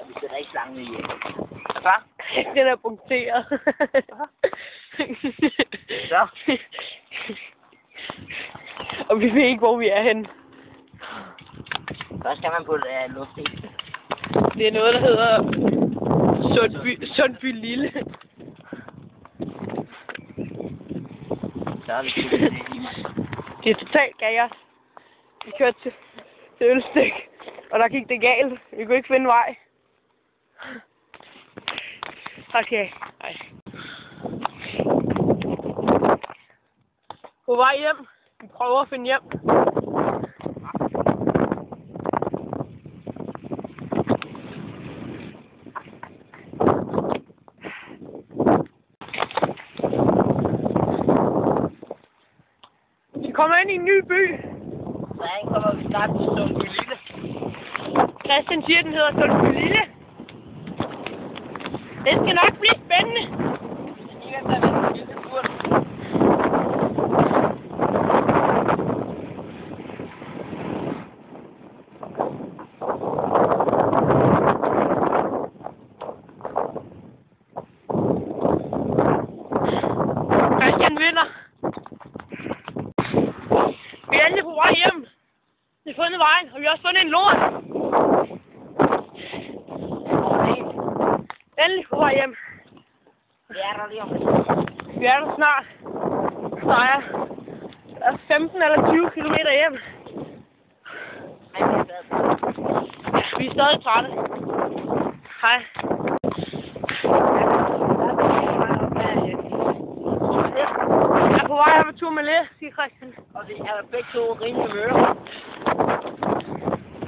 vi sætter ikke slangen i hjem. Hvad? Den er punkteret. Så. Og vi ved ikke, hvor vi er henne. Først skal man på luft i. Det er noget, der hedder Sundby Lille. Så er vi det er totalt kaos. Vi kørte til Ølstyk, og der gik det galt. Vi kunne ikke finde vej. Okay. Ej. På vej hjem. Vi prøver at finde hjem. Vi kommer ind i en ny by. Hvordan kommer vi snart til Sundby Lille? Christian siger, den hedder Sundby Lille. Det skal nok blive spændende. Christian vinder. Vi er endelig på vej hjem. Vi har fundet vejen, og vi har også fundet en lort. Endelig på vej hjem. Vi er der lige om. Vi er der snart. Der er 15 eller 20 kilometer hjem. Ja, vi er stadig trætte. Hej. Jeg er på vej her med tur med læge, siger Christian. Og vi er begge to rimelig møre.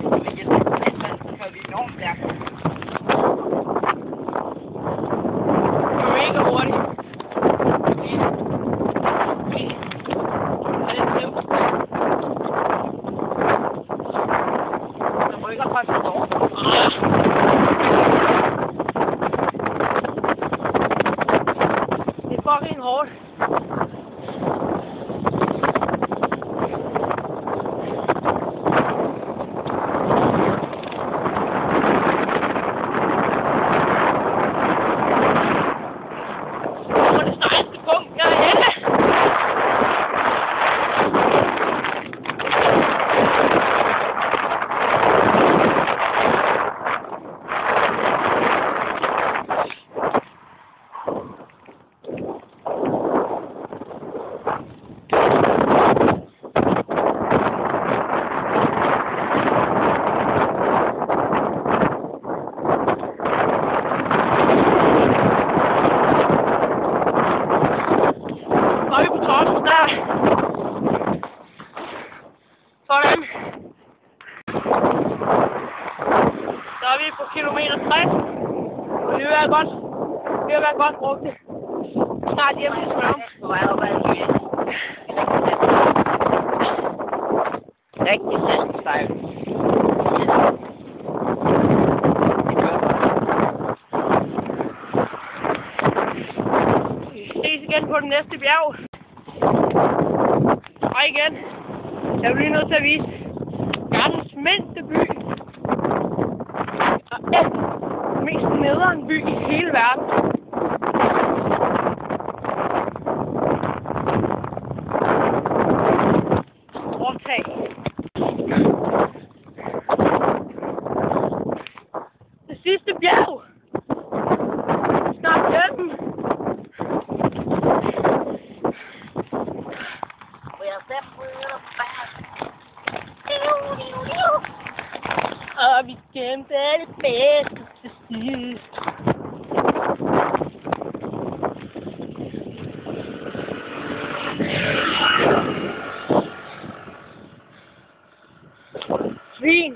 Men jeg synes næsten, så kører vi enormt stærkt. Det er mega hurtigt. Der rykker faktisk over. Det er fucking hårdt. Sådan. Så er vi på kilometer 60. Og det vil være godt brugt det. Snart hjem til Smørum. Rigtig satisfied. Vi ses igen på den næste bjerg. Og igen. Jeg bliver nødt til at vise verdens mindste by. Og den mest nederen by i hele verden. Overtag. Det sidste bjerg. Snart hjem. Og vi gemte det bedste til sidst. Svin.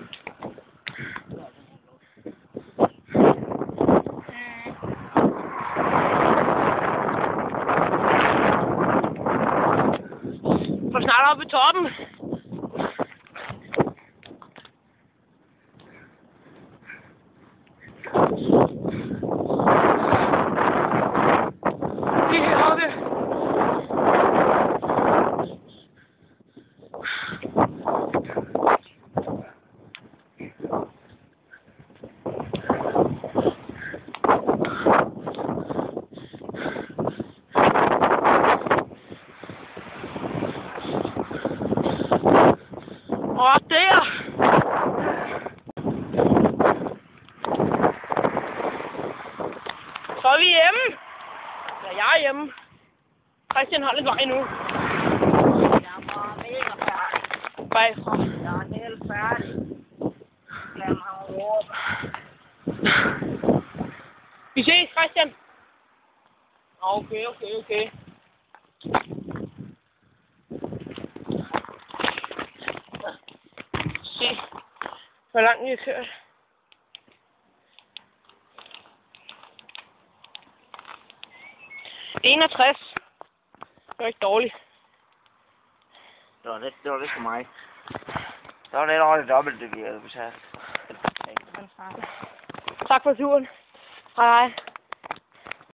For snart oppe i toppen. vi hjemme. Ja, jeg er hjemme. Christian har lidt vej nu. Jeg var mega færdig. Bagfra. Jeg er helt færdig. Lad mig råbe. Vi ses, Christian. Okay. Se, hvor langt vi har kørt. – 61. Det var ikke dårligt. Det var lidt for mig. Det var lidt over det dobbelte, vi havde betalt. Tak for turen. Hej.